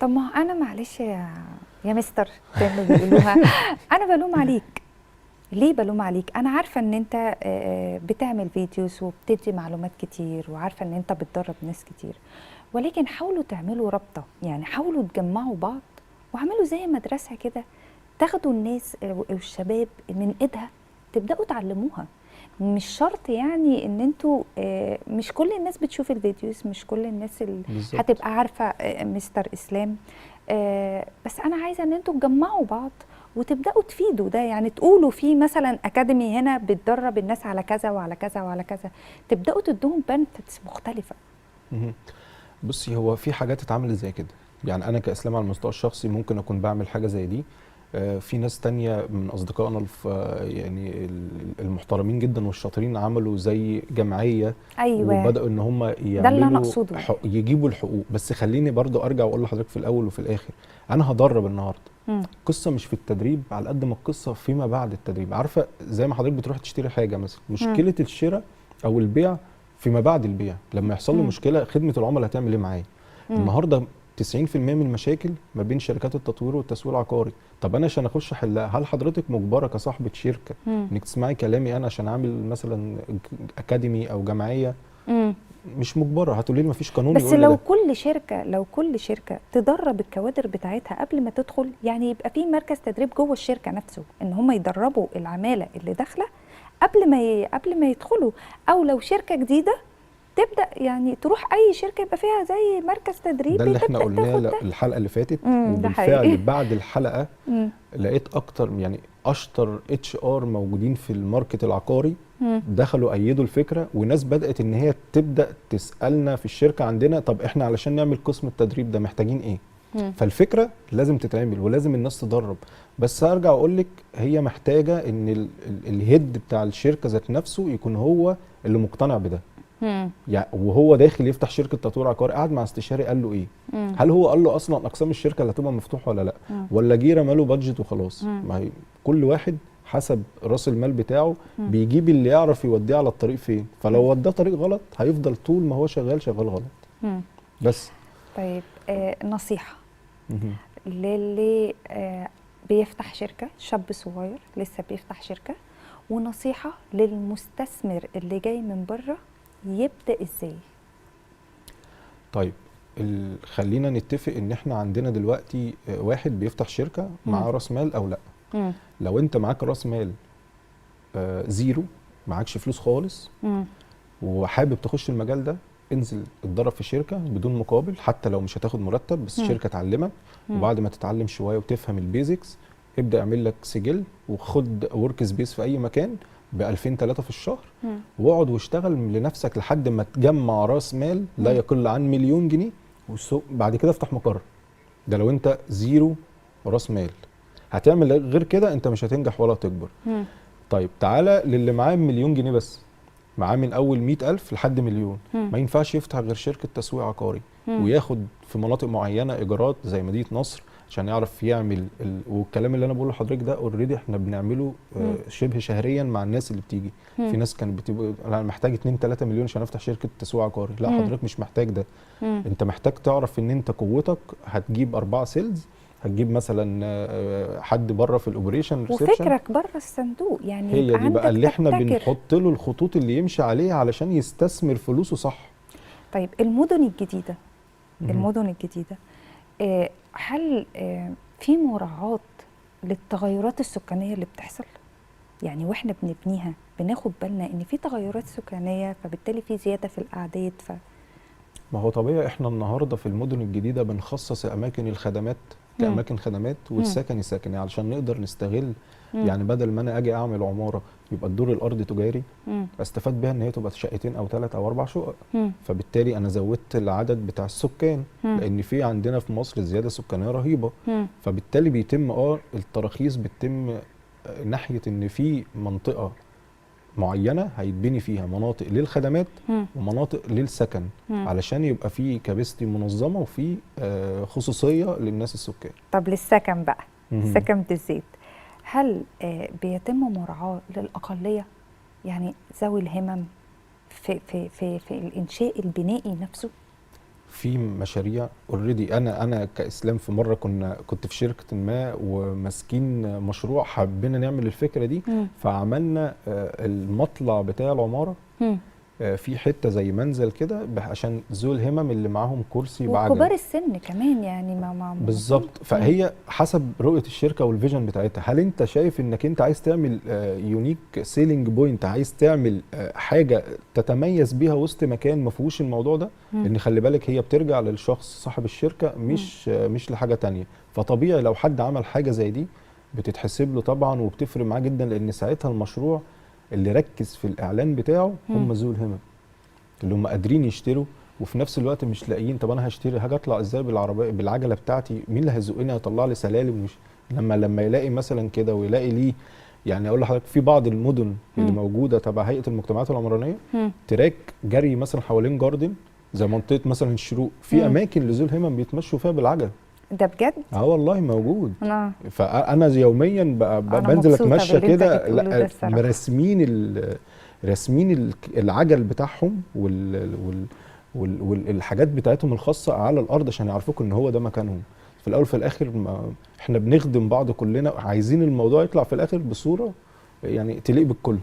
طب ما هو انا معلش يا مستر زي ما بيقولوها، انا بلوم عليك. ليه بلوم عليك؟ انا عارفه ان انت بتعمل فيديوز وبتدي معلومات كتير، وعارفه ان انت بتدرب ناس كتير، ولكن حاولوا تعملوا رابطه، يعني حاولوا تجمعوا بعض واعملوا زي مدرسه كده، تاخدوا الناس والشباب من ايدها تبداوا تعلموها. مش شرط يعني ان انتوا مش كل الناس بتشوف الفيديوز، مش كل الناس بالظبط. هتبقى عارفه مستر اسلام. بس انا عايزه ان انتوا تجمعوا بعض وتبداوا تفيدوا ده، يعني تقولوا في مثلا اكاديمي هنا بتدرب الناس على كذا وعلى كذا وعلى كذا، تبداوا تدوهم بنفتس مختلفه. مهم. بصي، هو في حاجات اتعملت زي كده. يعني انا كاسلام على المستوى الشخصي ممكن اكون بعمل حاجه زي دي. في ناس تانية من اصدقائنا يعني المحترمين جدا والشاطرين عملوا زي جمعيه، ايوه، وبداوا ان هم ده اللي انا يعملوا اقصده. يجيبوا الحقوق. بس خليني برضو ارجع واقول لحضرتك في الاول وفي الاخر، انا هدرب النهارده. مم. القصه مش في التدريب على قد ما القصه فيما بعد التدريب. عارفه زي ما حضرتك بتروح تشتري حاجه مثلا، مم. مشكله الشراء او البيع فيما بعد البيع، لما يحصل له مم. مشكله خدمه العملاء هتعمل ايه معايا؟ مم. النهارده 90% من المشاكل ما بين شركات التطوير والتسويق العقاري. طب انا عشان اخش احلها، هل حضرتك مجبره كصاحبه شركه مم. انك تسمعي كلامي انا عشان اعمل مثلا اكاديمي او جمعيه؟ مم. مش مجبره. هتقولي لي ما فيش قانون بس يقول لي لو ده. كل شركه تدرب الكوادر بتاعتها قبل ما تدخل، يعني يبقى في مركز تدريب جوه الشركه نفسه، ان هم يدربوا العماله اللي داخله قبل ما يدخلوا. او لو شركه جديده تبدا يعني تروح اي شركه يبقى فيها زي مركز ده تدريبي اللي احنا تبدا قلناه تاخد ده. الحلقه اللي فاتت، ده وبالفعل حقيقي. بعد الحلقه مم. لقيت اكتر يعني اشطر HR موجودين في الماركت العقاري مم. دخلوا ايدوا الفكره، وناس بدات ان هي تبدا تسالنا في الشركه عندنا، طب احنا علشان نعمل قسم التدريب ده محتاجين ايه؟ مم. فالفكره لازم تتعمل ولازم الناس تدرب. بس ارجع اقول لك، هي محتاجه ان الهيد بتاع الشركه ذات نفسه يكون هو اللي مقتنع بده. مم. يعني وهو داخل يفتح شركه تطوير عقاري، قعد مع استشاري قال له ايه؟ مم. هل هو قال له اصلا اقسام الشركه اللي هتبقى مفتوحه ولا لا؟ مم. ولا جه رماله بادجت وخلاص؟ مم. ما هي كل واحد حسب راس المال بتاعه مم. بيجيب اللي يعرف يوديه على الطريق فين. فلو مم. وداه طريق غلط هيفضل طول ما هو شغال غلط. مم. بس. طيب، نصيحه مهم. للي بيفتح شركة، شاب صغير لسه بيفتح شركة، ونصيحة للمستثمر اللي جاي من بره يبدأ ازاي؟ طيب، خلينا نتفق ان احنا عندنا دلوقتي واحد بيفتح شركه مم. معاه راس مال او لا. مم. لو انت معاك راس مال زيرو، معكش فلوس خالص، مم. وحابب تخش المجال ده، انزل اتدرب في شركه بدون مقابل، حتى لو مش هتاخد مرتب، بس مم. شركه تعلمك. مم. وبعد ما تتعلم شويه وتفهم البيزكس، ابدا اعمل لك سجل وخد ورك سبيس في اي مكان ب 2000 3 في الشهر، مم. واقعد واشتغل لنفسك لحد ما تجمع راس مال لا مم. يقل عن مليون جنيه. بعد كده افتح مقر. ده لو انت زيرو راس مال. هتعمل غير كده انت مش هتنجح ولا هتكبر. مم. طيب تعالى للي معاه مليون جنيه بس، معاه من اول 100,000 لحد مليون. مم. ما ينفعش يفتح غير شركه تسويق عقاري، مم. وياخد في مناطق معينه ايجارات زي مدينه نصر عشان يعرف يعمل والكلام اللي انا بقوله لحضرتك ده اوريدي احنا بنعمله مم. شبه شهريا مع الناس اللي بتيجي. مم. في ناس كانت بتبقى انا محتاج 2 3 مليون عشان افتح شركه تسويق عقاري. لا، مم. حضرتك مش محتاج ده. مم. انت محتاج تعرف ان انت قوتك هتجيب 4 سيلز، هتجيب مثلا حد بره في الاوبريشن ريسبشن. وفكرك بره الصندوق، يعني هي يبقى دي بقى عندك اللي احنا تبتكر. بنحط له الخطوط اللي يمشي عليها علشان يستثمر فلوسه صح. طيب، المدن الجديدة، مهم. المدن الجديدة هل في مراعاة للتغيرات السكانية اللي بتحصل؟ يعني واحنا بنبنيها بناخد بالنا ان في تغيرات سكانيه، فبالتالي في زياده في الاعداد. ما هو طبيعي احنا النهارده في المدن الجديده بنخصص اماكن الخدمات مم. كاماكن خدمات، مم. والسكني سكني علشان نقدر نستغل. مم. يعني بدل ما انا اجي اعمل عماره يبقى الدور الارضي تجاري، مم. استفاد بيها ان هي تبقى شقتين او 3 او 4 شقق. مم. فبالتالي انا زودت العدد بتاع السكان، مم. لان في عندنا في مصر زياده سكانيه رهيبه. مم. فبالتالي بيتم التراخيص بتتم ناحيه ان في منطقه معينه هيتبني فيها مناطق للخدمات مم. ومناطق للسكن، مم. علشان يبقى في كباستي منظمه وفي خصوصيه للناس السكان. طب للسكن بقى، مهم. السكن بالذات، هل بيتم مراعاة للأقلية؟ يعني ذوي الهمم في الإنشاء البنائي نفسه؟ في مشاريع اوريدي. انا كاسلام في مره كنت في شركه ما وماسكين مشروع، حبينا نعمل الفكره دي، فعملنا المطلع بتاع العماره في حته زي منزل كده عشان ذوي الهمم اللي معاهم كرسي بعجل، وكبار السن كمان يعني ما بالظبط. فهي حسب رؤيه الشركه والفيجن بتاعتها. هل انت شايف انك انت عايز تعمل يونيك سيلينج بوينت، عايز تعمل حاجه تتميز بيها وسط مكان ما فيهوش الموضوع ده؟ لان خلي بالك هي بترجع للشخص صاحب الشركه، مش لحاجه تانية. فطبيعي لو حد عمل حاجه زي دي بتتحسب له طبعا وبتفرق معاه جدا، لان ساعتها المشروع اللي ركز في الاعلان بتاعه هم ذوي الهمم اللي هم قادرين يشتروا وفي نفس الوقت مش لاقيين. طب انا هشتري هاجي اطلع ازاي بالعربيه بالعجله بتاعتي؟ مين اللي هيزقني هيطلع لي سلالم؟ مش لما يلاقي مثلا كده ويلاقي ليه. يعني اقول لحضرتك في بعض المدن اللي موجوده تبع هيئه المجتمعات العمرانيه تراك جري مثلا حوالين جاردن زي منطقه مثلا الشروق، في اماكن لذوي الهمم بيتمشوا فيها بالعجله. ده بجد؟ والله موجود. فانا يوميا بنزل اتمشى كده، لا راسمين العجل بتاعهم والحاجات بتاعتهم الخاصه على الارض عشان يعرفوك ان هو ده مكانهم. في الاول في الاخر احنا بنخدم بعض كلنا، عايزين الموضوع يطلع في الاخر بصوره يعني تليق بالكل.